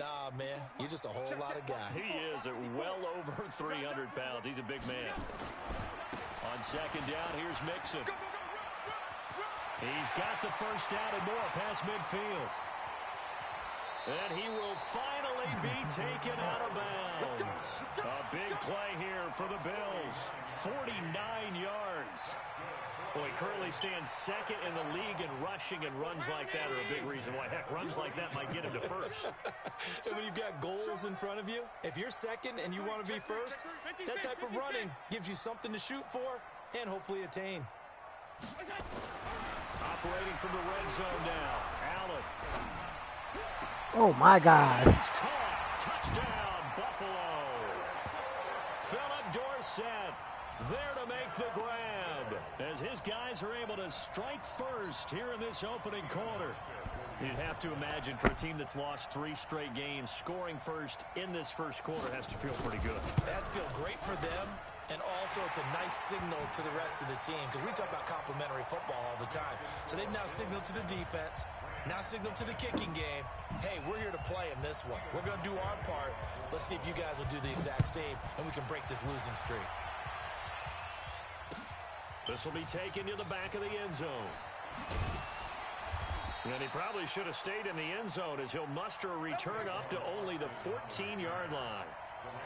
Nah, man, you're just a whole lot of guy. He is at well over 300 pounds. He's a big man. On second down, here's Mixon. He's got the first down and more past midfield. And he will finally be taken out of bounds. A big play here for the Bills. 49 yards. Well, he currently stands second in the league in rushing, and runs like that are a big reason why. Heck, runs like that might get him to first. And when you've got goals in front of you, if you're second and you want to be first, that type of running gives you something to shoot for and hopefully attain. Operating from the red zone now. Allen. Oh, my God. He's caught. Touchdown, Buffalo. Philip Dorsett there to make the grab as his guys are able to strike first here in this opening quarter. You'd have to imagine for a team that's lost 3 straight games, scoring first in this first quarter has to feel pretty good. It has to feel great for them, and also it's a nice signal to the rest of the team because we talk about complimentary football all the time. So they've now signaled to the defense, now signaled to the kicking game, hey, we're here to play in this one. We're going to do our part. Let's see if you guys will do the exact same, and we can break this losing streak. This will be taken to the back of the end zone. And he probably should have stayed in the end zone as he'll muster a return up to only the 14-yard line.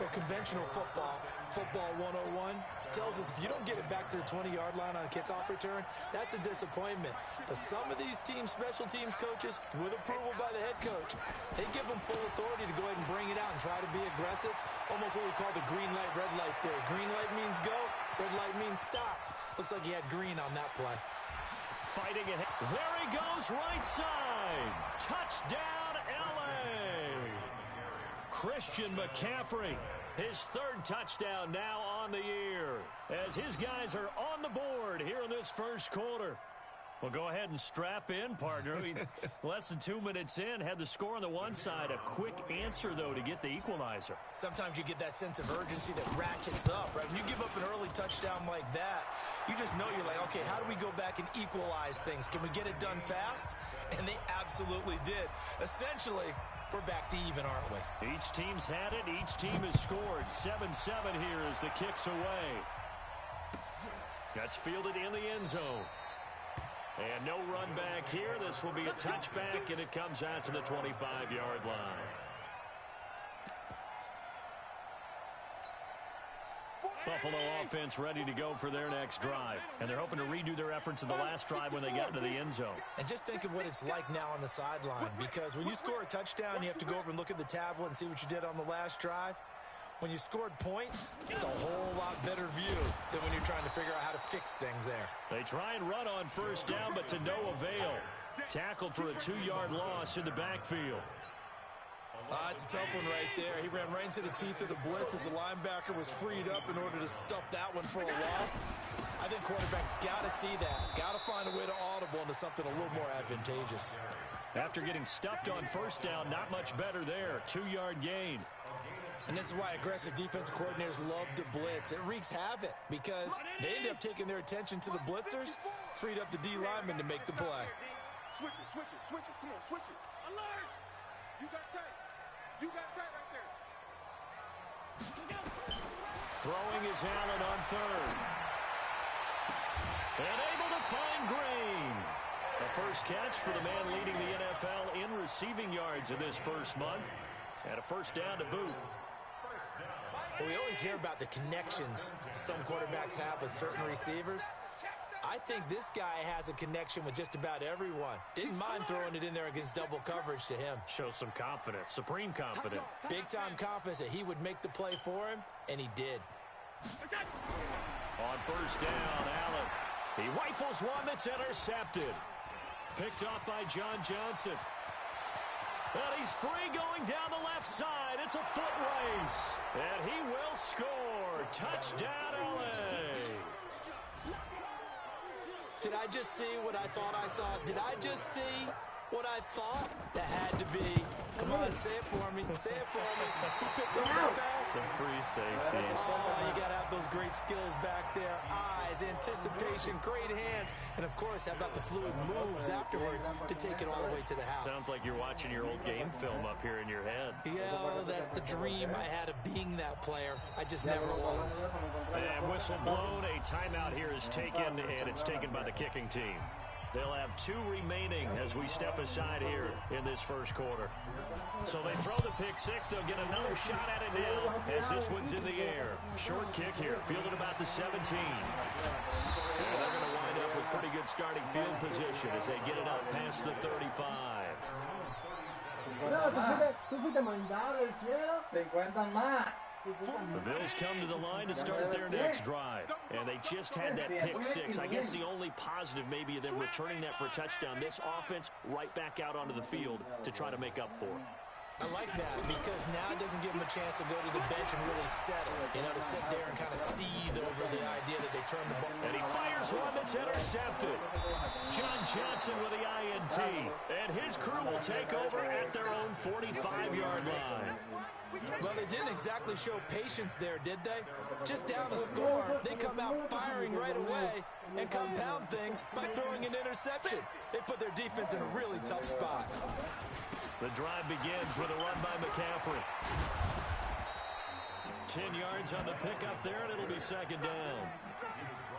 Well, conventional football 101, tells us if you don't get it back to the 20-yard line on a kickoff return, that's a disappointment. But some of these special teams coaches, with approval by the head coach, they give them full authority to go ahead and bring it out and try to be aggressive. Almost what we call the green light, red light theory. Green light means go, red light means stop. Looks like he had green on that play. Fighting ahead. There he goes, right side. Touchdown, L.A. Christian McCaffrey, his 3rd touchdown now on the year as his guys are on the board here in this first quarter. Well, go ahead and strap in, partner. Less than 2 minutes in, had the score on the one side. A quick answer, though, to get the equalizer. Sometimes you get that sense of urgency that ratchets up, right? When you give up an early touchdown like that, you just know you're like, okay, how do we go back and equalize things? Can we get it done fast? And they absolutely did. Essentially, we're back to even, aren't we? Each team's had it. Each team has scored. 7-7 here as the kick's away. That's fielded in the end zone. And no run back here. This will be a touchback, and it comes out to the 25-yard line. Buffalo offense ready to go for their next drive. And they're hoping to redo their efforts in the last drive when they got into the end zone. And just think of what it's like now on the sideline, because when you score a touchdown, you have to go over and look at the tablet and see what you did on the last drive. When you scored points, it's a whole lot better view than when you're trying to figure out how to fix things there. They try and run on first down, but to no avail. Tackled for a 2-yard loss in the backfield. It's a tough one right there. He ran right into the teeth of the blitz as the linebacker was freed up in order to stuff that one for a loss. I think quarterbacks got to see that. Got to find a way to audible into something a little more advantageous. After getting stuffed on first down, not much better there. 2-yard gain. And this is why aggressive defensive coordinators love to blitz. It wreaks havoc because they end up taking their attention to the blitzers, freed up the D lineman to make the play. Switch it, switch it, switch it. Come on, switch it. Alert! You got tight. You got tight right there. Throwing is Allen on 3rd. And able to find Green. The first catch for the man leading the NFL in receiving yards in this first month. And a first down to boot. Well, we always hear about the connections some quarterbacks have with certain receivers. I think this guy has a connection with just about everyone. Didn't mind throwing it in there against double coverage to him. Shows some confidence, supreme confidence. Big-time confidence that he would make the play for him, and he did. On first down, Allen. He rifles one that's intercepted. Picked off by John Johnson. And he's free going down the left side. It's a foot race. And he will score. Touchdown, LA. Did I just see what I thought I saw? Did I just see What I thought that had to be. Come on, say it for me. Say it for me. Who picked up that pass? Some free safety. Oh, you got to have those great skills back there. Eyes, anticipation, great hands. And, of course, how about the fluid moves afterwards to take it all the way to the house? Sounds like you're watching your old game film up here in your head. Yeah, that's the dream I had of being that player. I just never was. And whistle blown. A timeout here is taken, and it's taken by the kicking team. They'll have 2 remaining as we step aside here in this first quarter. So they throw the pick 6. They'll get another shot at it now as this one's in the air. Short kick here, fielded about the 17. And they're going to wind up with pretty good starting field position as they get it up past the 35. The Bills come to the line to start their next drive. And they just had that pick 6. I guess the only positive maybe of them returning that for a touchdown. This offense right back out onto the field to try to make up for it. I like that because now it doesn't give them a chance to go to the bench and really settle. You know, to sit there and kind of seethe over the idea that they turn the ball. And he fires one that's intercepted. John Johnson with the INT. And his crew will take over at their own 45-yard line. Well, they didn't exactly show patience there, did they? Just down a score, they come out firing right away and compound things by throwing an interception. They put their defense in a really tough spot. The drive begins with a run by McCaffrey. 10 yards on the pickup there, and it'll be second down.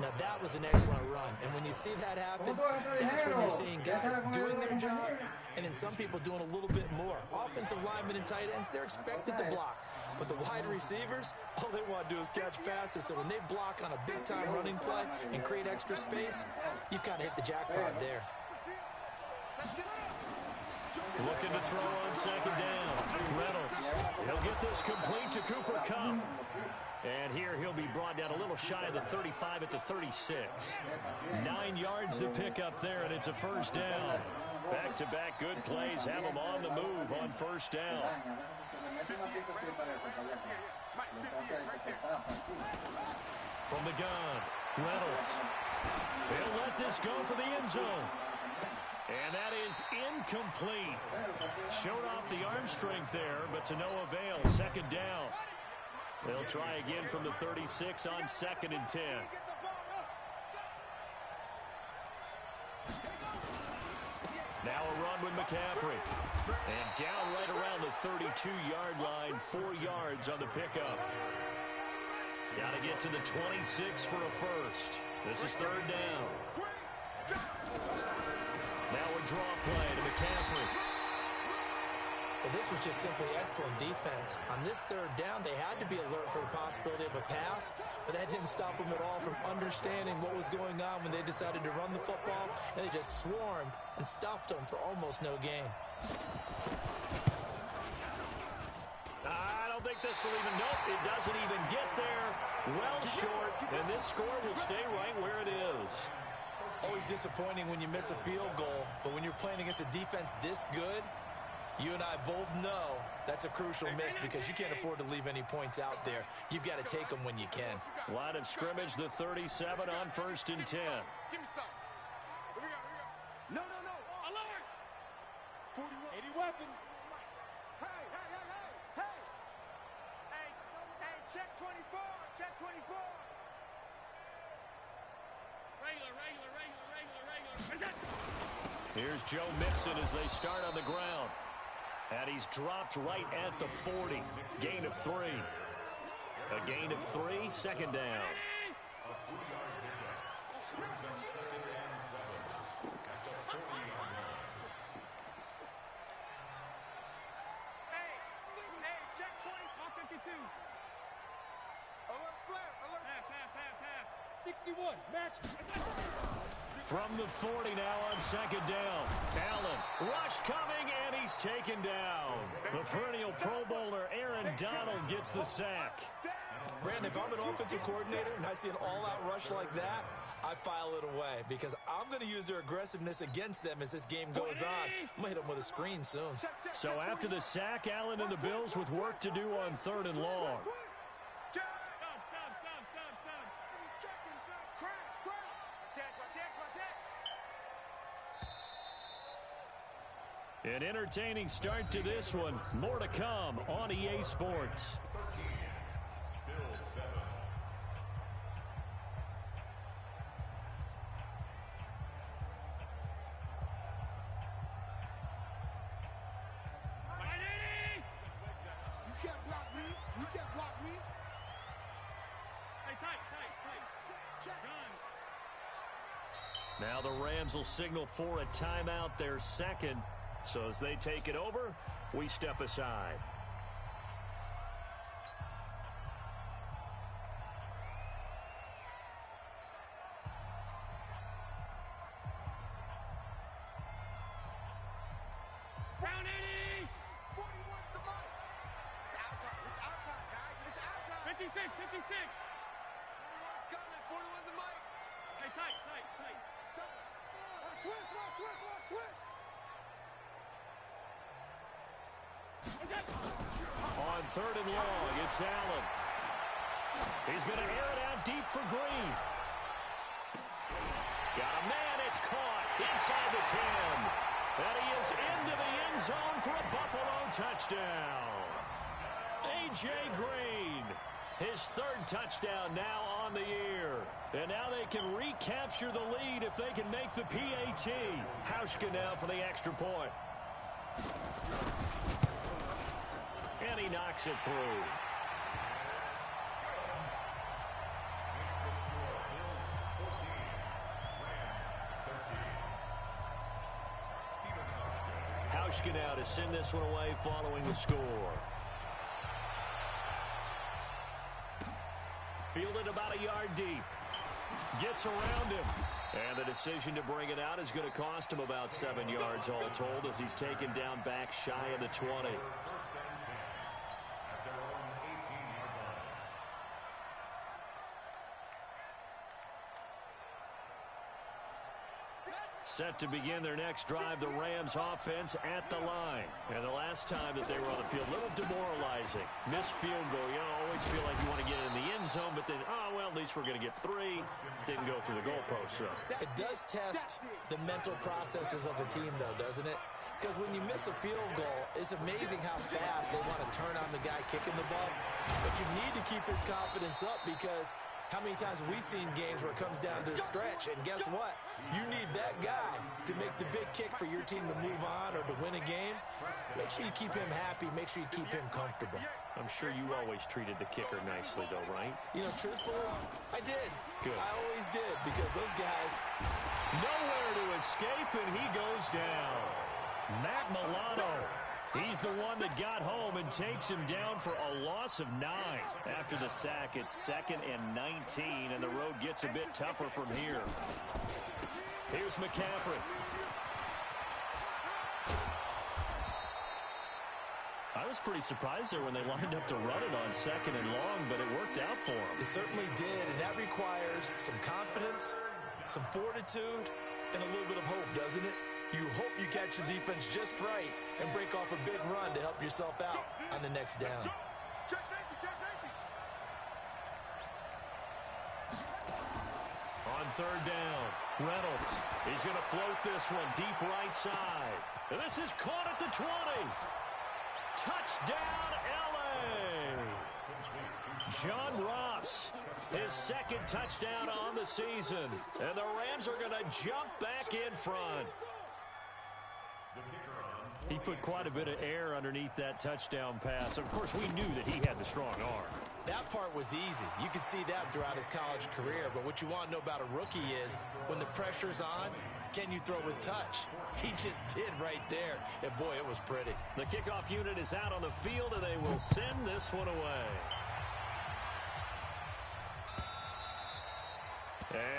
Now, that was an excellent run. And when you see that happen, that's when you're seeing guys doing their job and then some people doing a little bit more. Offensive linemen and tight ends, they're expected to block. But the wide receivers, all they want to do is catch passes. So when they block on a big-time running play and create extra space, you've kind of hit the jackpot there. Looking to throw on second down. Reynolds. He'll get this complete to Cooper Kupp. And here he'll be brought down a little shy of the 35 at the 36. 9 yards to pick up there, and it's a first down. Back-to-back good plays have them on the move on first down. From the gun, Reynolds. He'll let this go for the end zone. And that is incomplete. Showed off the arm strength there, but to no avail. Second down. They'll try again from the 36 on 2nd and 10. Now a run with McCaffrey. And down right around the 32-yard line, 4 yards on the pickup. Got to get to the 26 for a first. This is third down. Now a draw play to McCaffrey. Well, this was just simply excellent defense. On this third down, they had to be alert for the possibility of a pass, but that didn't stop them at all from understanding what was going on when they decided to run the football, and they just swarmed and stuffed them for almost no gain. I don't think this will even, nope, it doesn't even get there. Well short, and this score will stay right where it is. Always disappointing when you miss a field goal, but when you're playing against a defense this good, you and I both know that's a crucial miss because you can't afford to leave any points out there. You've got to take them when you can. Line of scrimmage, the 37 on 1st and 10. Give me some. Here we go. No. Alert! 41. 80 weapon. Hey. Hey, check 24. Check 24. Regular. Here's Joe Mixon as they start on the ground. And he's dropped right at the 40. Gain of 3. A gain of 3, second down. Hey, check 20. 52. Alert, flare, alert. Pass. 61, match. From the 40 now on second down. Allen, rush coming, and he's taken down. The perennial Pro Bowler Aaron Donald gets the sack. Brandon, if I'm an offensive coordinator and I see an all-out rush like that, I file it away because I'm going to use their aggressiveness against them as this game goes on. I'm going to hit them with a screen soon. So after the sack, Allen and the Bills with work to do on 3rd and long. An entertaining start to this one. More to come on EA Sports. Now the Rams will signal for a timeout, their second. So as they take it over, we step aside. Round 80! 41's the mic. It's our time. It's our time, guys. It's our time. 56, 56. 41's coming. 41's the mic. Hey, tight. Switch. On 3rd and long, it's Allen. He's going to air it out deep for Green. Got a man, it's caught inside the 10. And he is into the end zone for a Buffalo touchdown. A.J. Green, his 3rd touchdown now on the year. And now they can recapture the lead if they can make the PAT. Hauschka now for the extra point. And he knocks it through. Hauschka now to send this one away following the score. Fielded about a yard deep. Gets around him. And the decision to bring it out is going to cost him about 7 yards all told as he's taken down back shy of the 20. Set to begin their next drive, the Rams offense at the line. And the last time that they were on the field, a little demoralizing. Missed field goal. You always feel like you want to get in the end zone, but then, oh, well, at least we're going to get 3. Didn't go through the goalpost, so. It does test the mental processes of a team, though, doesn't it? Because when you miss a field goal, it's amazing how fast they want to turn on the guy kicking the ball. But you need to keep his confidence up because how many times have we seen games where it comes down to the stretch, and guess what? You need that guy to make the big kick for your team to move on or to win a game. Make sure you keep him happy. Make sure you keep him comfortable. I'm sure you always treated the kicker nicely, though, right? You know, truthfully, I did. Good. I always did because those guys. Nowhere to escape, and he goes down. Matt Milano. He's the one that got home and takes him down for a loss of 9. After the sack, it's 2nd and 19, and the road gets a bit tougher from here. Here's McCaffrey. I was pretty surprised there when they lined up to run it on 2nd and long, but it worked out for him. It certainly did, and that requires some confidence, some fortitude, and a little bit of hope, doesn't it? You hope you catch the defense just right and break off a big run to help yourself out on the next down. Check safety. On 3rd down, Reynolds. He's going to float this one deep right side. And this is caught at the 20. Touchdown, L.A. John Ross, his 2nd touchdown on the season. And the Rams are going to jump back in front. He put quite a bit of air underneath that touchdown pass. Of course, we knew that he had the strong arm. That part was easy. You could see that throughout his college career. But what you want to know about a rookie is when the pressure's on, can you throw with touch? He just did right there. And, boy, it was pretty. The kickoff unit is out on the field, and they will send this one away.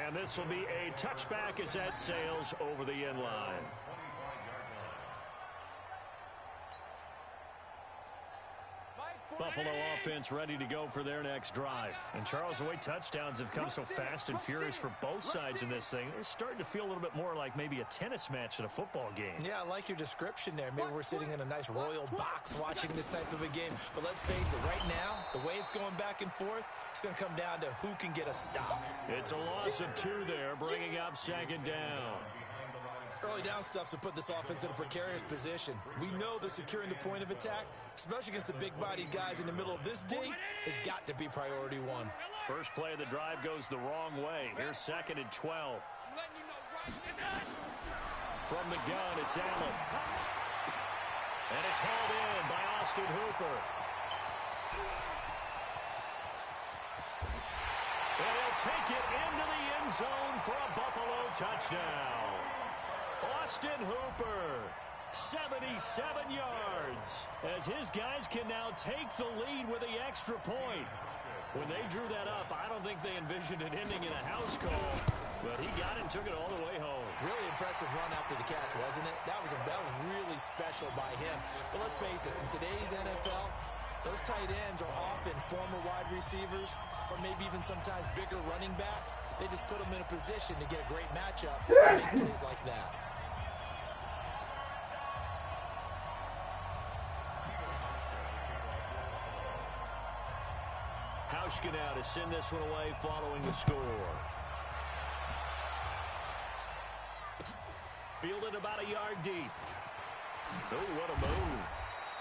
And this will be a touchback as that sails over the end line. Buffalo offense ready to go for their next drive. And, Charles, the way touchdowns have come so fast and furious for both sides in this thing, it's starting to feel a little bit more like maybe a tennis match at a football game. Yeah, I like your description there. Maybe we're sitting in a nice royal box watching this type of a game. But let's face it, right now, the way it's going back and forth, it's going to come down to who can get a stop. It's a loss of 2 there, bringing up 2nd down. early down stuff's to put this offense in a precarious position. We know that securing the point of attack, especially against the big-bodied guys in the middle of this D, has got to be priority one. First play of the drive goes the wrong way. Here's 2nd and 12. From the gun, it's Allen. And it's hauled in by Austin Hooper. And he'll take it into the end zone for a Buffalo touchdown. Austin Hooper, 77 yards, as his guys can now take the lead with the extra point. When they drew that up, I don't think they envisioned it ending in a house call, but he got it and took it all the way home. Really impressive run after the catch, wasn't it? That was really special by him. But let's face it, in today's NFL, those tight ends are often former wide receivers or maybe even sometimes bigger running backs. They just put them in a position to get a great matchup and make plays like that. Hauschka now to send this one away following the score. Fielded about a yard deep. Oh, what a move.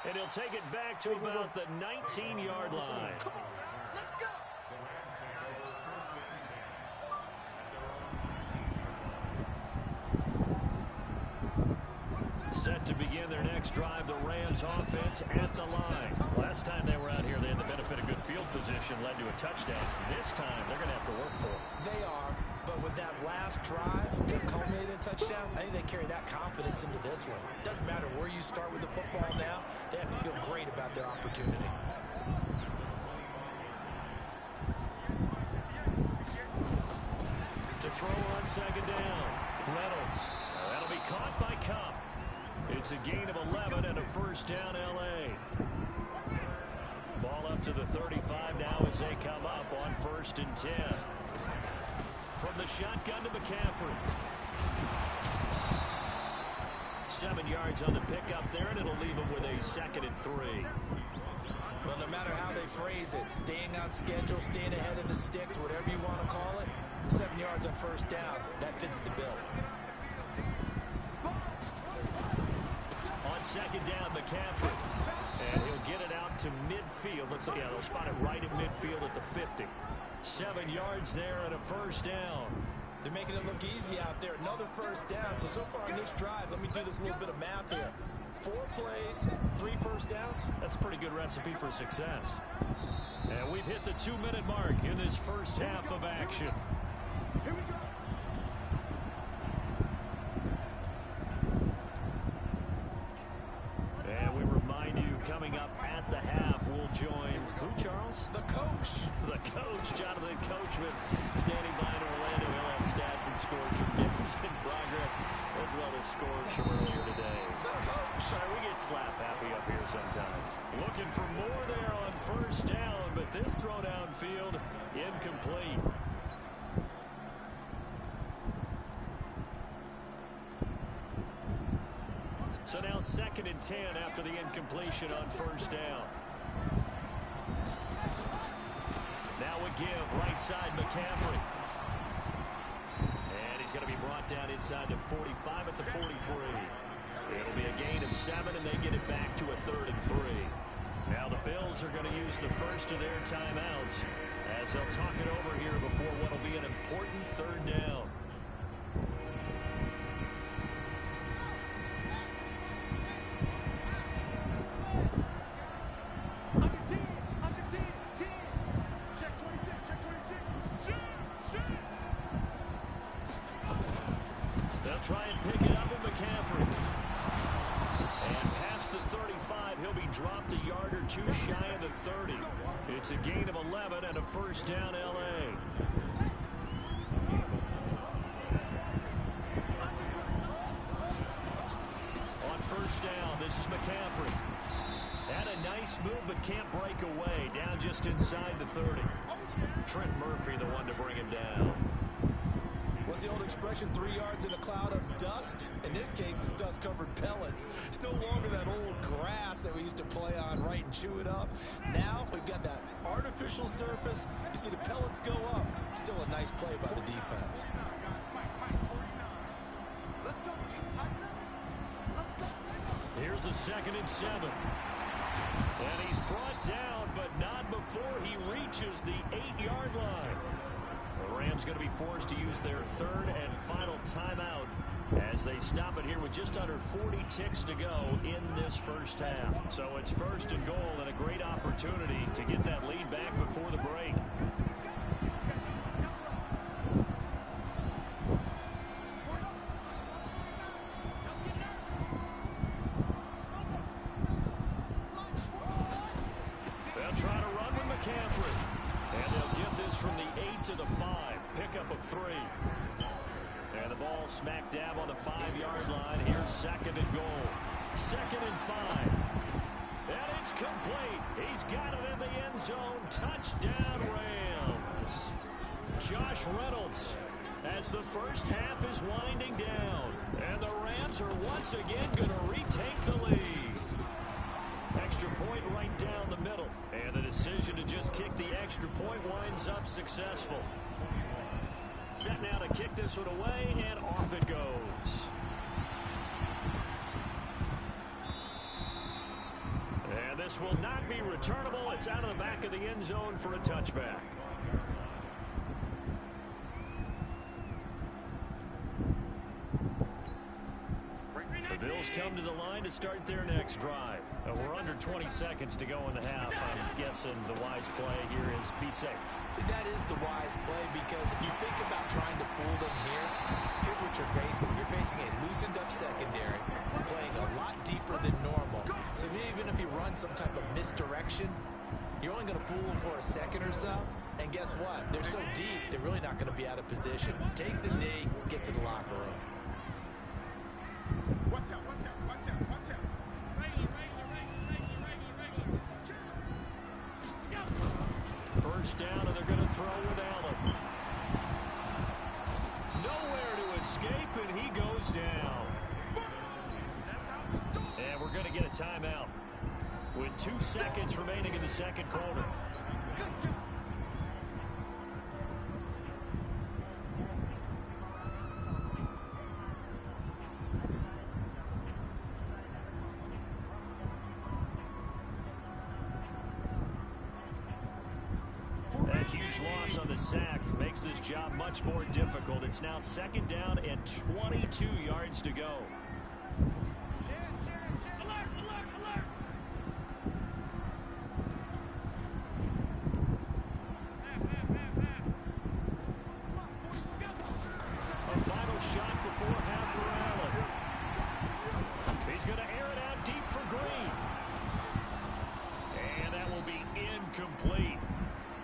And he'll take it back to about the 19-yard line. Come on, let's go. Set to begin their next drive, the Rams offense at the line. Last time they were out here, they had the benefit of good field position, led to a touchdown. This time, they're going to have to work for it. They are, but with that last drive that culminated in a touchdown, I think they carry that confidence into this one. It doesn't matter where you start with the football now. They have to feel great about their opportunity. To throw on 2nd down, Reynolds. That'll be caught by Cup. It's a gain of 11 and a first down, L.A. Ball up to the 35 now as they come up on 1st and 10. From the shotgun to McCaffrey. 7 yards on the pickup there, and it'll leave him with a 2nd and 3. Well, no matter how they phrase it, staying on schedule, staying ahead of the sticks, whatever you want to call it, 7 yards on 1st down, that fits the bill. On 2nd down, McCaffrey. And he'll get it out to midfield. Let's see, yeah, they'll spot it right at midfield at the 50. 7 yards there and a first down. They're making it look easy out there. Another first down. So far on this drive, let me do this little bit of math here. 4 plays, 3 first downs. That's a pretty good recipe for success. And we've hit the 2-minute mark in this first half of action. Here we go. And we remind you, coming up at the half, we'll join who, Charles? The coach. The coach, Jonathan Coachman, standing by in Orlando. He'll have stats and scores from games in progress, as well as scores from earlier today. The coach. Sorry, we get slap happy up here sometimes. Looking for more there on 1st down, but this throw downfield, incomplete. So now 2nd and 10 after the incompletion on 1st down. Now a give, right side McCaffrey. And he's going to be brought down inside to 45 at the 43. It'll be a gain of 7, and they get it back to a 3rd and 3. Now the Bills are going to use the first of their timeouts as they'll talk it over here before what will be an important 3rd down. Try and pick it up in McCaffrey. And past the 35, he'll be dropped a yard or 2 shy of the 30. It's a gain of 11 and a first down, L.A. On 1st down, this is McCaffrey. Had a nice move but can't break away. Down just inside the 30. Trent Murphy, the one to bring him down. What's the old expression, 3 yards in a cloud of dust? In this case, it's dust-covered pellets. It's no longer that old grass that we used to play on, right, and chew it up. Now, we've got that artificial surface. You see the pellets go up. Still a nice play by the defense. Let's go. Here's a 2nd and 7. And he's brought down, but not before he reaches the 8-yard line. The Rams going to be forced to use their 3rd and final timeout as they stop it here with just under 40 ticks to go in this first half. So it's 1st and goal and a great opportunity to get that lead back before the break. They'll try to run with McCaffrey. And they'll get this from the 8 to the 5. Pickup of 3. And the ball smack dab on the 5-yard line. Here's 2nd and goal. 2nd and 5. And it's complete. He's got it in the end zone. Touchdown, Rams. Josh Reynolds as the first half is winding down. And the Rams are once again going to retake the lead. Extra point right down the middle. And the decision to just kick the extra point winds up successful. Set now to kick this one away, and off it goes. And this will not be returnable. It's out of the back of the end zone for a touchback. The Bills come to the line to start their next drive. We're under 20 seconds to go in the half. I'm guessing the wise play here is be safe. That is the wise play, because if you think about trying to fool them here, here's what you're facing. You're facing a loosened up secondary, playing a lot deeper than normal. So even if you run some type of misdirection, you're only going to fool them for a second or so. And guess what? They're so deep, they're really not going to be out of position. Take the knee, get to the locker room. Watch out, watch out, watch out, watch out. Regular. First down, and they're going to throw with Allen. Nowhere to escape, and he goes down. And we're going to get a timeout with 2 seconds remaining in the second quarter. That huge loss on the sack makes this job much more difficult. It's now 2nd down and 22 yards to go. Alert. A final shot before half for Allen. He's going to air it out deep for Green. And that will be incomplete.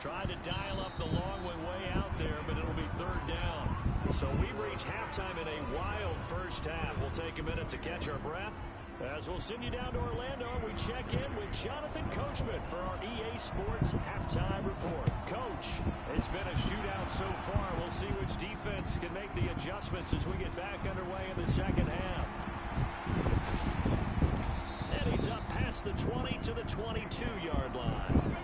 Tried to dial up the long way out there, but it'll be 3rd down. So we've reached halftime in a wild first half. We'll take a minute to catch our breath as we'll send you down to Orlando. We check in with Jonathan Coachman for our EA Sports Halftime Report. Coach, it's been a shootout so far. We'll see which defense can make the adjustments as we get back underway in the second half. And he's up past the 20 to the 22-yard line.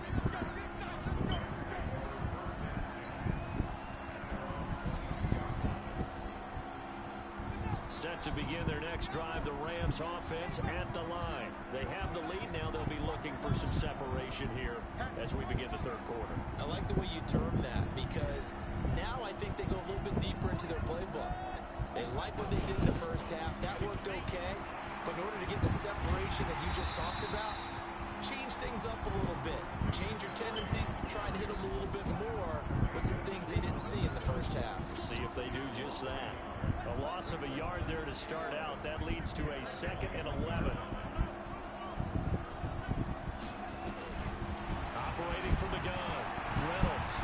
Set to begin their next drive, the Rams offense at the line. They have the lead now. They'll be looking for some separation here as we begin the third quarter. I like the way you term that, because now I think they go a little bit deeper into their playbook. They like what they did in the first half. That worked okay. But in order to get the separation that you just talked about, change things up a little bit. Change your tendencies, try and hit them a little bit more with some things they didn't see in the first half. See if they do just that. A loss of a yard there to start out. That leads to a 2nd and 11. Operating from the gun, Reynolds.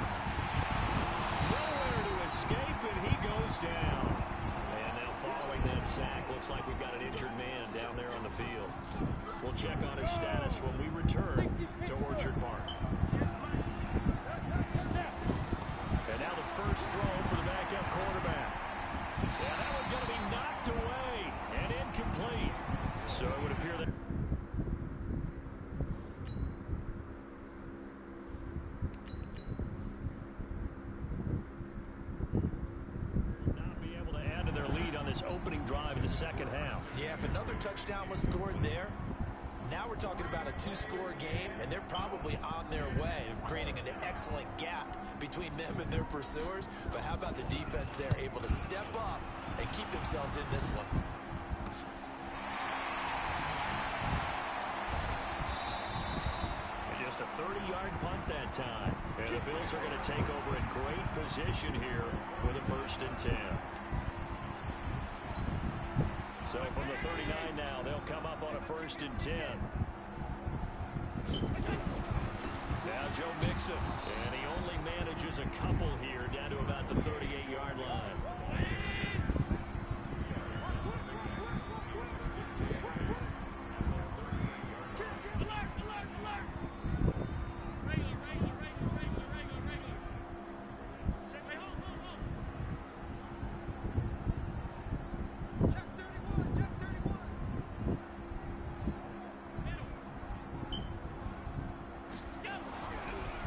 Nowhere to escape, and he goes down. And now following that sack, looks like we've got an injured man down there on the field. We'll check on his status when we return to Orchard Park. And now the first throw for the backup quarterback. Yeah, that one's going to be knocked away and incomplete. So it would appear that not be able to add to their lead on this opening opening drive of the second half. Yeah, if another touchdown was scored there, now we're talking about a two-score game, and they're probably on their way of creating an excellent gap between them and their pursuers. But how about the defense there, able to step up and keep themselves in this one? And just a 30-yard punt that time. And the Bills are going to take over in great position here with a 1st and 10. So from the 39 now, they'll come up on a 1st and 10. Now Joe Mixon, and he only manages a couple here down to about the 38-yard line.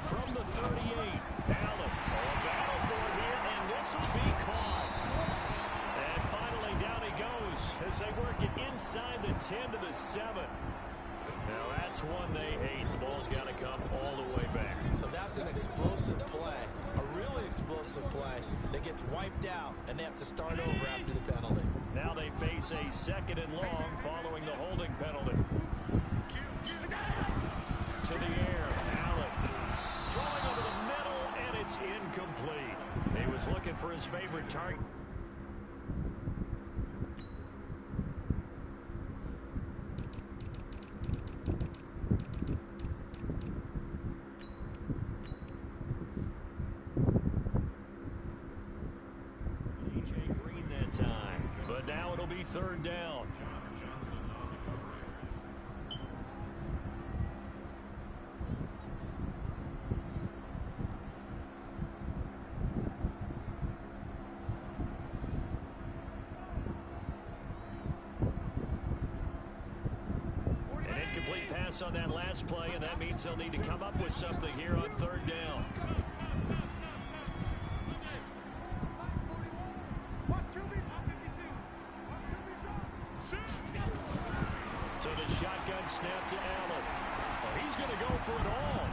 From the 38, Allen, a battle for it here, and this will be caught. And finally down he goes as they work it inside the 10 to the 7. Now that's one they hate. The ball's got to come all the way back. So that's an explosive play, a really explosive play that gets wiped out, and they have to start over after the penalty. Now they face a 2nd and long following the holding penalty. To the air, Allen. Throwing over the middle, and it's incomplete. He was looking for his favorite target. A.J. Green that time. But now it'll be 3rd down. Incomplete pass on that last play, and that means they'll need to come up with something here on 3rd down. So the shotgun snap to Allen. Oh, he's going to go for it all.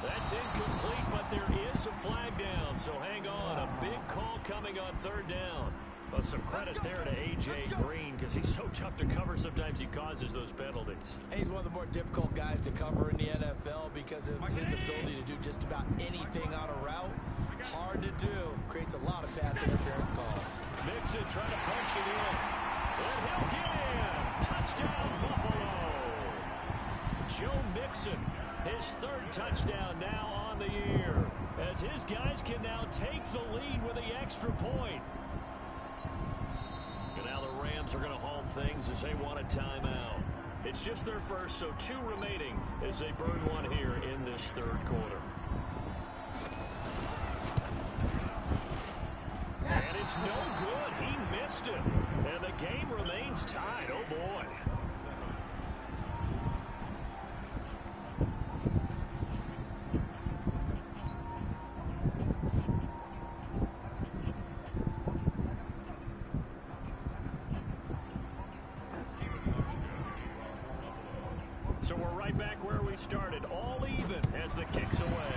That's incomplete, but there is a flag down, so hang on. A big call coming on 3rd down. Well, some credit there to A.J. Green because he's so tough to cover. Sometimes he causes those penalties. And he's one of the more difficult guys to cover in the NFL because of his ability to do just about anything on a route. Hard to do. Creates a lot of pass interference calls. Mixon trying to punch it in. And he'll get in. Touchdown, Buffalo. Joe Mixon, his 3rd touchdown now on the year, as his guys can now take the lead with the extra point. And now the Rams are going to halt things as they want a timeout. It's just their first, so 2 remaining as they burn one here in this 3rd quarter. And it's no good. He missed it. And the game remains tied. Oh, boy. So we're right back where we started, all even as the kick's away.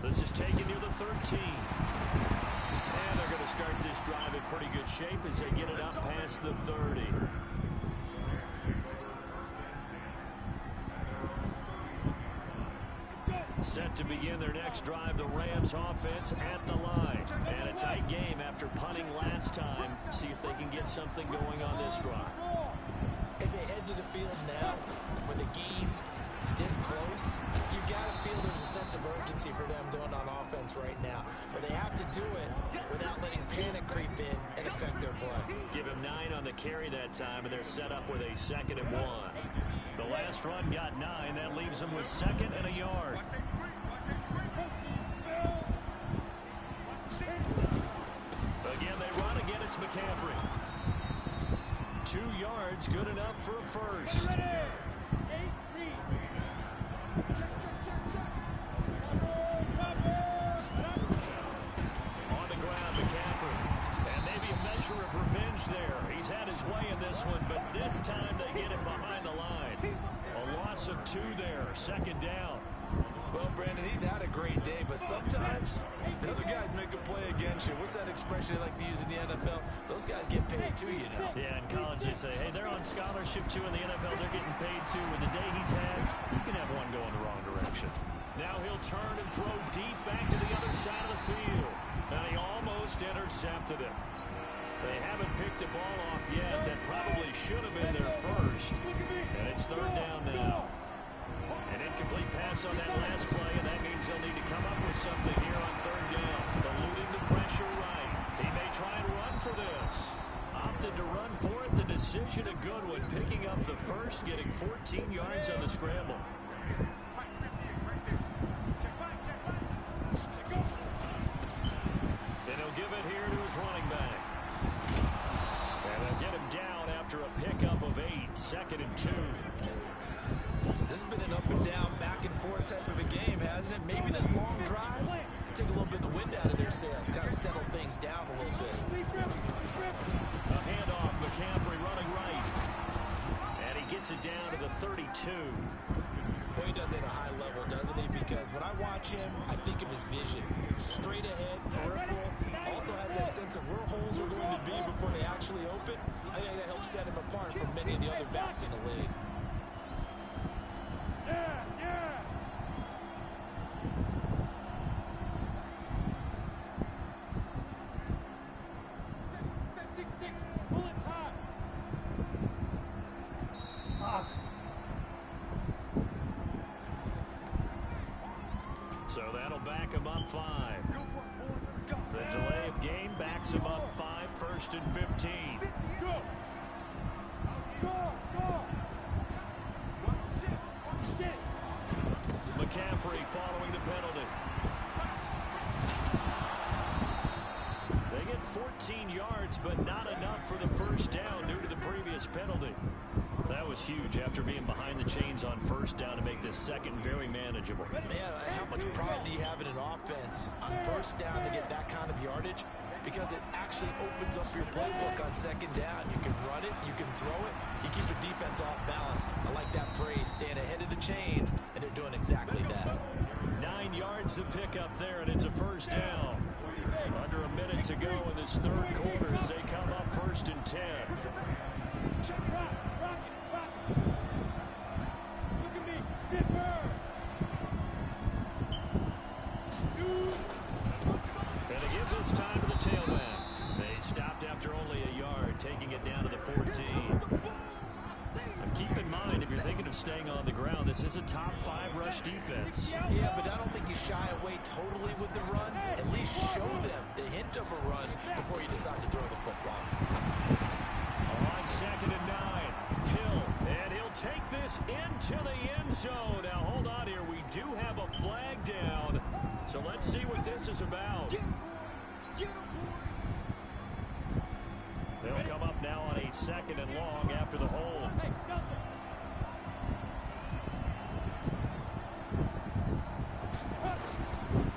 This is taken near the 13. And they're going to start this drive in pretty good shape as they get it up past the 30. Set to begin their next drive, the Rams offense at the line. And a tight game after punting last time. See if they can get something going on this drive. As they head to the field now, with the game this close, you've got to feel there's a sense of urgency for them doing on offense right now. But they have to do it without letting panic creep in and affect their play. Give him 9 on the carry that time, and they're set up with a 2nd and 1. The last run got 9. That leaves them with 2nd and a yard. Again, they run. Again, it's McCaffrey. 2 yards, good enough for a first. On the ground 2 there, 2nd down. Well, Brandon, he's had a great day, but sometimes the other guys make a play against you. What's that expression they like to use in the NFL? Those guys get paid too, you know. Yeah, in college they say, hey, they're on scholarship too. In the NFL, they're getting paid too. With the day he's had, you can have one going the wrong direction. Now he'll turn and throw deep back to the other side of the field. And he almost intercepted it. They haven't picked a ball off yet. That probably should have been their first. And it's 3rd down now. An incomplete pass on that last play, and that means they'll need to come up with something here on 3rd down. Eluding the pressure right. He may try and run for this. Opted to run for it. The decision a good one. Picking up the first, getting 14 yards on the scramble. And he'll give it here to his running back. And they'll get him down after a pickup of 8. 2nd and 2. This has been an up and down, back and forth type of a game, hasn't it? Maybe this long drive take a little bit of the wind out of their sails, kind of settle things down a little bit. A handoff, McCaffrey running right. And he gets it down to the 32. Boy, he does it at a high level, doesn't he? Because when I watch him, I think of his vision. Straight ahead, peripheral. Also has that sense of where holes are going to be before they actually open. I think that helps set him apart from many of the other backs in the league. So that'll back him up 5. The delay of game backs him up 5, 1st and 15. McCaffrey following the penalty. They get 14 yards, but not enough for the first down due to the previous penalty. That was huge after being behind the chains on 1st down to make this 2nd very manageable. Yeah, how much pride do you have in an offense on 1st down to get that kind of yardage? Because it actually opens up your playbook on 2nd down. You can run it, you can throw it, you keep the defense off balance. I like that phrase, staying ahead of the chains, and they're doing exactly that. 9 yards to pick up there, and it's a 1st down. Under a minute to go in this 3rd quarter as they come up 1st and 10. And they give this time to the tailback. They stopped after only a yard, taking it down to the 14. And keep in mind, if you're thinking of staying on the ground, this is a top 5 rush defense. Yeah, but I don't think you shy away totally with the run. At least show them the hint of a run before you decide to throw the football. On 2nd and 9, Hill, and he'll take this into the end zone. Now, hold on here. We do have a flag down, so let's see what this is about. They'll come up now on a 2nd and long after the hold.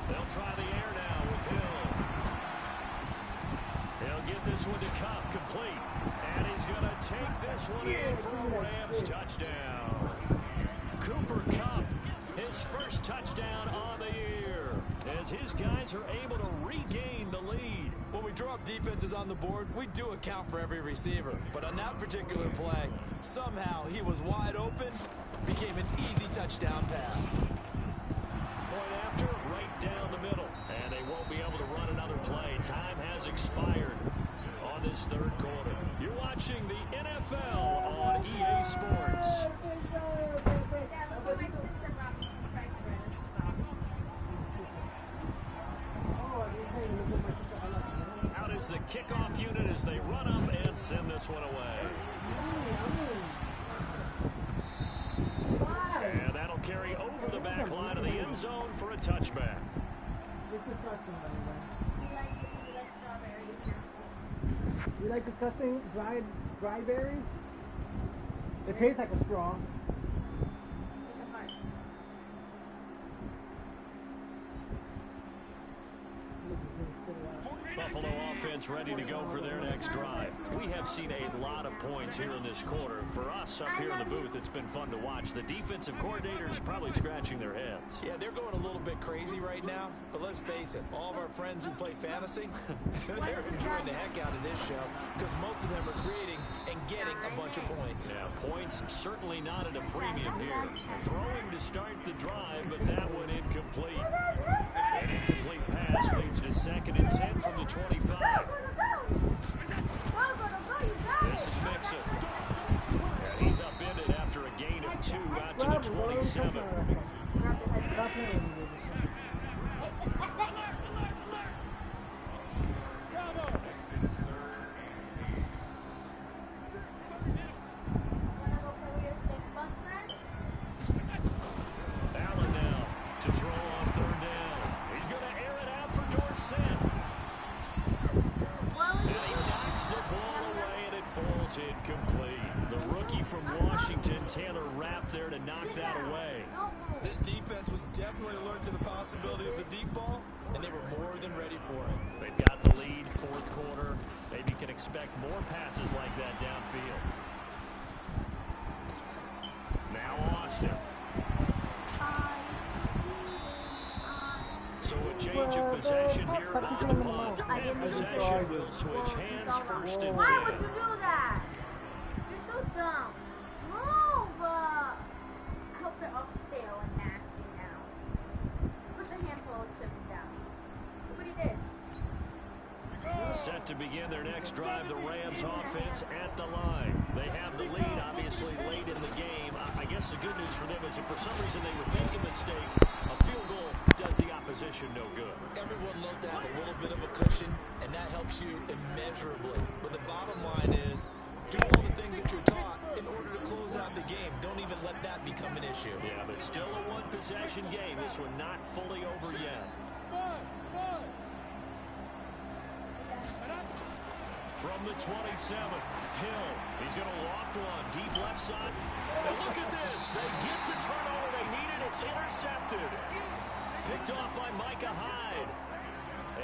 They'll try the air now with Hill. He'll get this one to Cup, complete. And he's going to take this one in for a Rams touchdown. Cooper Kupp, his first touchdown on the year, as his guys are able to regain the lead. When we draw up defenses on the board, we do account for every receiver. But on that particular play, somehow he was wide open, became an easy touchdown pass. Point after, right down the middle. And they won't be able to run another play. Time has expired on this 3rd quarter. You're watching the NFL on EA Sports. Out is the kickoff unit as they run up and send this one away. And that'll carry over the back line of the end zone for a touchback. You like disgusting dry berries? It tastes like a straw. Buffalo defense ready to go for their next drive. We have seen a lot of points here in this quarter. For us up here in the booth, it's been fun to watch. The defensive coordinators probably scratching their heads. Yeah, they're going a little bit crazy right now, but let's face it, all of our friends who play fantasy, they're enjoying the heck out of this show because most of them are creating and getting a bunch of points. Yeah, points certainly not at a premium here. Throwing to start the drive, but that one incomplete. An incomplete pass leads to 2nd and 10 from the 25. This is Mixon. And he's upended after a gain of 2 out to the 27. Allen now to throw on 3rd down. He's going to air it out for Dorsett. And he knocks the ball away, and it falls incomplete. The rookie from Washington, Taylor Rapp, there to knock that away. This defense was definitely alert to the possibility of the deep ball, and they were more than ready for it. They've got the lead, 4th quarter. Maybe you can expect more passes like that downfield. Now Austin. So a change of possession here on the punt. And possession will switch hands 1st and 10. Why would you do that? You're so dumb. Move! I hope they're all stale and nasty now. Put the handful of chips down. Look what he did. Set to begin their next drive, the Rams offense at the line. They have the lead, obviously, late in the game. I guess the good news for them is if for some reason they would make a mistake, a field goal does the opposition no good. Everyone loves to have a little bit of a cushion, and that helps you immeasurably. But the bottom line is, do all the things that you're taught in order to close out the game. Don't even let that become an issue. Yeah, but still a one-possession game. This one not fully over yet. From the 27, Hill. He's going to loft one. Deep left side. And look at this. They get the turnover they needed. It's intercepted. Picked off by Micah Hyde.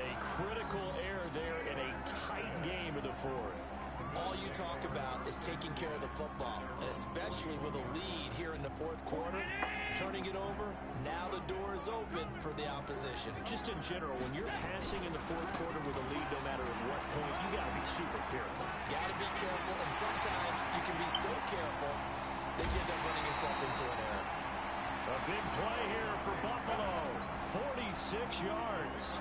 A critical error there in a tight game in the 4th. All you talk about is taking care of the football, and especially with a lead here in the 4th quarter, turning it over, now the door is open for the opposition. Just in general, when you're passing in the 4th quarter with a lead, no matter at what point, you got to be super careful. Got to be careful, and sometimes you can be so careful that you end up running yourself into an error. A big play here for Buffalo. 46 yards.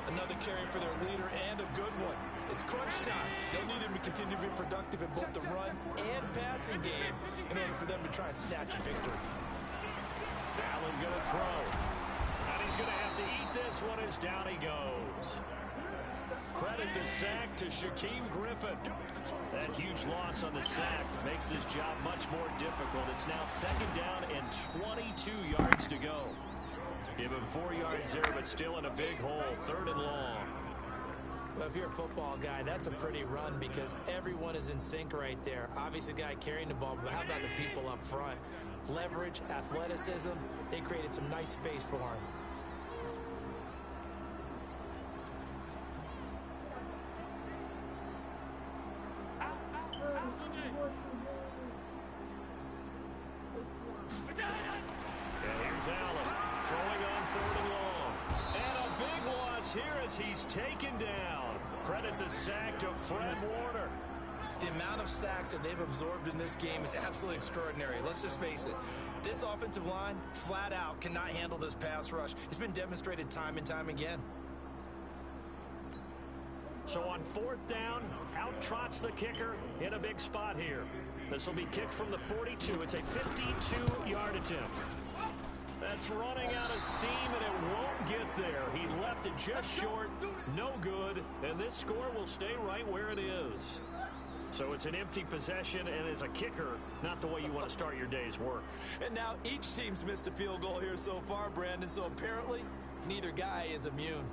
Another carry for their leader and a good one. It's crunch time. They'll need him to continue to be productive in both the run and passing game in order for them to try and snatch a victory. Allen going to throw. And he's going to have to eat this one as down he goes. Credit the sack to Shaquem Griffin. That huge loss on the sack makes this job much more difficult. It's now 2nd down and 22 yards to go. Give him 4 yards there, but still in a big hole. 3rd and long. Well, if you're a football guy, that's a pretty run because everyone is in sync right there. Obviously, the guy carrying the ball, but how about the people up front? Leverage, athleticism, they created some nice space for him. And here's Allen throwing on 3rd and long. And a big loss here as he's taken down. Credit the sack to Fred Warner. The amount of sacks that they've absorbed in this game is absolutely extraordinary. Let's just face it. This offensive line, flat out, cannot handle this pass rush. It's been demonstrated time and time again. So on 4th down, out trots the kicker in a big spot here. This will be kicked from the 42. It's a 52-yard attempt. That's running out of steam, and it won't get there. He left it just short, no good, and this score will stay right where it is. So it's an empty possession, and as a kicker, not the way you want to start your day's work. And now each team's missed a field goal here so far, Brandon, so apparently neither guy is immune.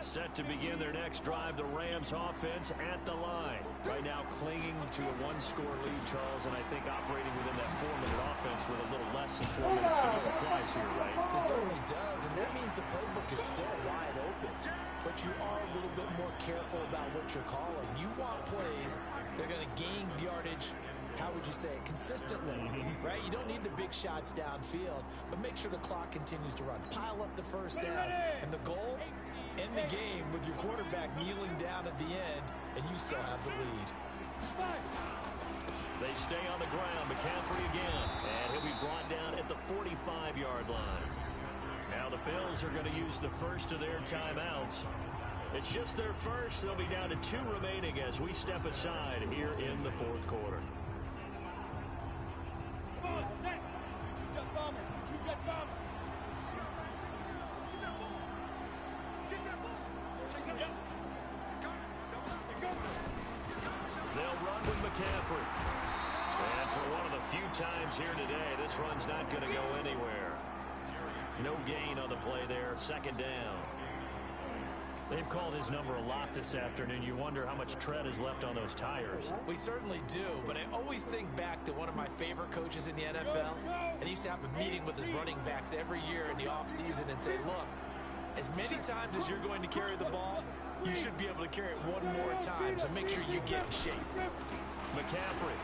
Set to begin their next drive, the Rams offense at the line. Right now clinging to a one-score lead, Charles, and I think operating within that 4-minute offense with a little less than 4 minutes to go applies here, right? It certainly does, and that means the playbook is still wide open. But you are a little bit more careful about what you're calling. You want plays that are going to gain yardage, how would you say it, consistently, right? You don't need the big shots downfield, but make sure the clock continues to run. Pile up the first downs, and the goal, end the game with your quarterback kneeling down at the end, and you still have the lead. They stay on the ground. McCaffrey again, and he'll be brought down at the 45-yard line. Now the Bills are going to use the first of their timeouts. It's just their first. They'll be down to 2 remaining as we step aside here in the fourth quarter. They'll run with McCaffrey. And for one of the few times here today, this run's not going to go anywhere. No gain on the play there. Second down. They've called his number a lot this afternoon. You wonder how much tread is left on those tires. We certainly do, but I always think back to one of my favorite coaches in the NFL, and he used to have a meeting with his running backs every year in the offseason and say, look, as many times as you're going to carry the ball, you should be able to carry it one more time, so make sure you get in shape. McCaffrey.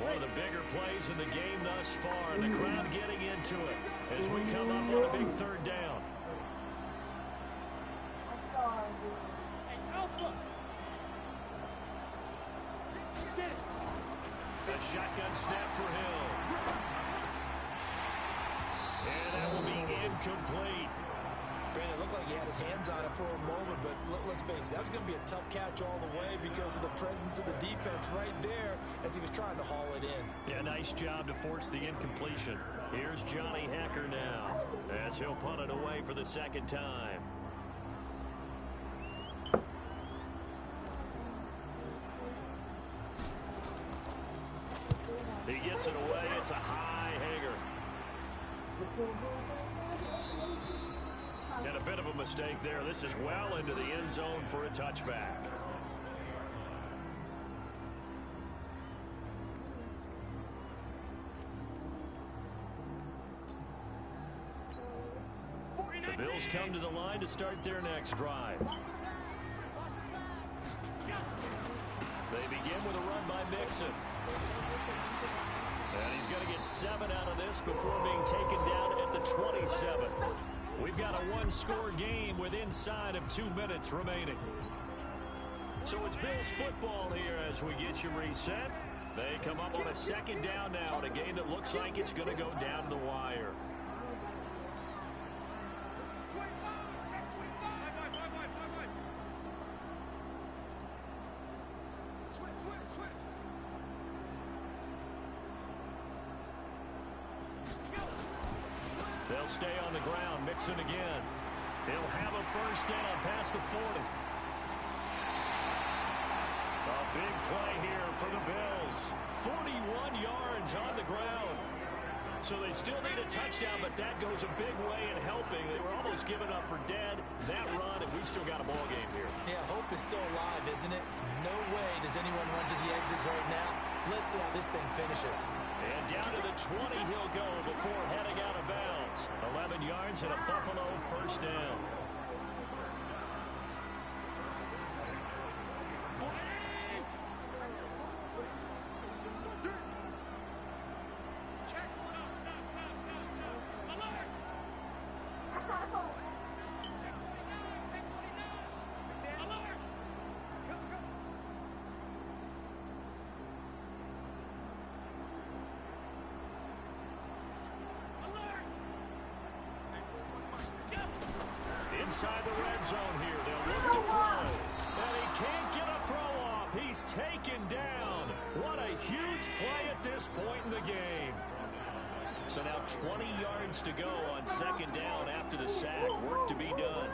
One of the bigger plays in the game thus far, and the crowd getting into it as we come up on a big third down. A shotgun snap for Hill. And that will be incomplete. Brandon, it looked like he had his hands on it for a moment, but let's face it, that was going to be a tough catch all the way because of the presence of the defense right there as he was trying to haul it in. Yeah, nice job to force the incompletion. Here's Johnny Hecker now as he'll punt it away for the second time. He gets it away. It's a high hanger. And a bit of a mistake there. This is well into the end zone for a touchback. The Bills come to the line to start their next drive. They begin with a run by Mixon. And he's going to get 7 out of this before being taken down at the 27. We've got a one-score game with inside of 2 minutes remaining. So it's Bills football here as we get you reset. They come up on a second down now in a game that looks like it's going to go down the wire. They'll stay on the ground. Mixon again. He'll have a first down past the 40. A big play here for the Bills. 41 yards on the ground. So they still need a touchdown, but that goes a big way in helping. They were almost giving up for dead. That run, and we've still got a ball game here. Yeah, hope is still alive, isn't it? No way does anyone run to the exit right now. Let's see how this thing finishes. And down to the 20 he'll go before heading out of bounds. 11 yards and a Buffalo first down. Inside the red zone here, they'll look to throw. And he can't get a throw off. He's taken down. What a huge play at this point in the game. So now 20 yards to go on second down after the sack. Work to be done.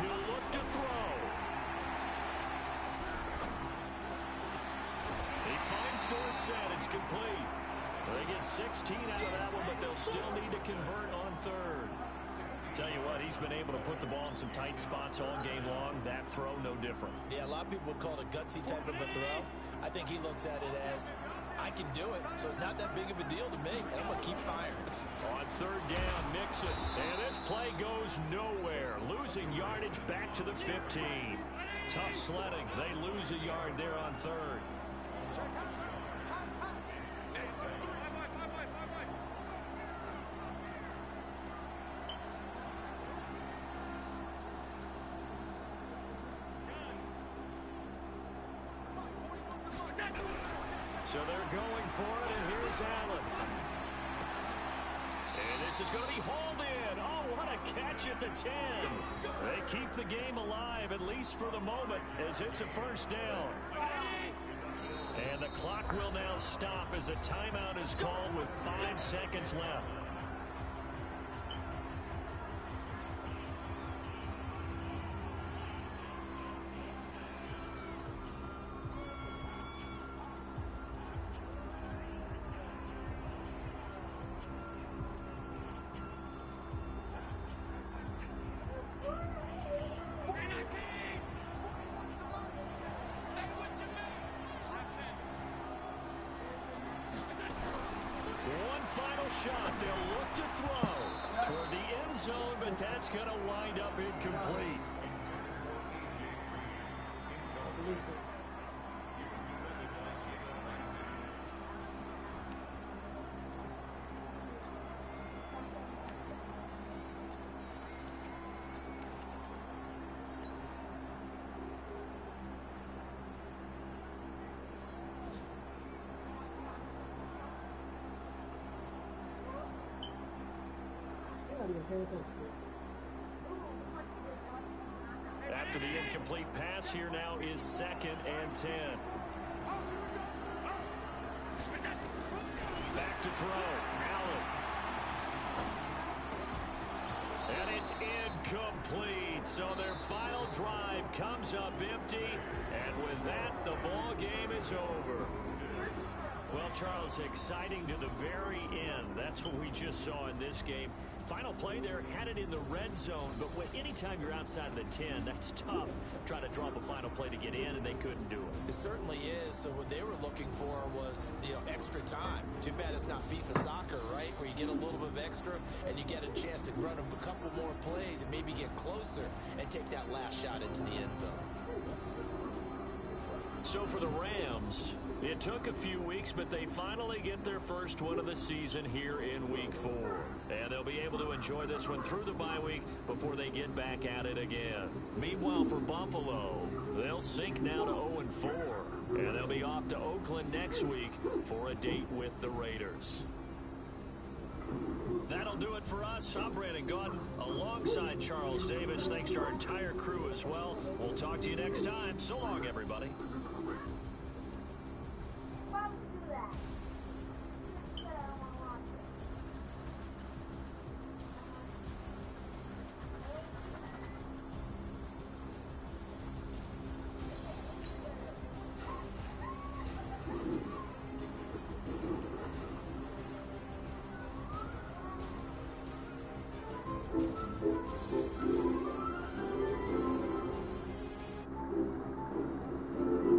He'll look to throw. He finds Dorsett. It's complete. They get 16 out of that one, but they'll still need to convert on third. Tell you what, he's been able to put the ball in some tight spots all game long. That throw, no different. Yeah, a lot of people would call it a gutsy type of a throw. I think he looks at it as, I can do it, so it's not that big of a deal to me, and I'm going to keep firing. On third down, Mixon. And this play goes nowhere. Losing yardage back to the 15. Tough sledding. They lose a yard there on third. So they're going for it, and here's Allen. And this is going to be hauled in. Oh, what a catch at the 10. They keep the game alive, at least for the moment, as it's a first down. And the clock will now stop as a timeout is called with 5 seconds left. Shot. They'll look to throw toward the end zone, but that's going to wind up incomplete. After the incomplete pass, here now is 2nd and 10. Back to throw. Allen. And it's incomplete. So their final drive comes up empty. And with that, the ball game is over. Well, Charles, exciting to the very end. That's what we just saw in this game. Final play there, had it in the red zone, but anytime you're outside of the 10, that's tough. Trying to drop a final play to get in, and they couldn't do it. It certainly is. So what they were looking for was, extra time. Too bad it's not FIFA soccer, right, where you get a little bit of extra and you get a chance to run a couple more plays and maybe get closer and take that last shot into the end zone. So for the Rams, it took a few weeks, but they finally get their first one of the season here in Week 4. And they'll be able to enjoy this one through the bye week before they get back at it again. Meanwhile, for Buffalo, they'll sink now to 0-4. And they'll be off to Oakland next week for a date with the Raiders. That'll do it for us. I'm Brandon Gaudin alongside Charles Davis. Thanks to our entire crew as well. We'll talk to you next time. So long, everybody.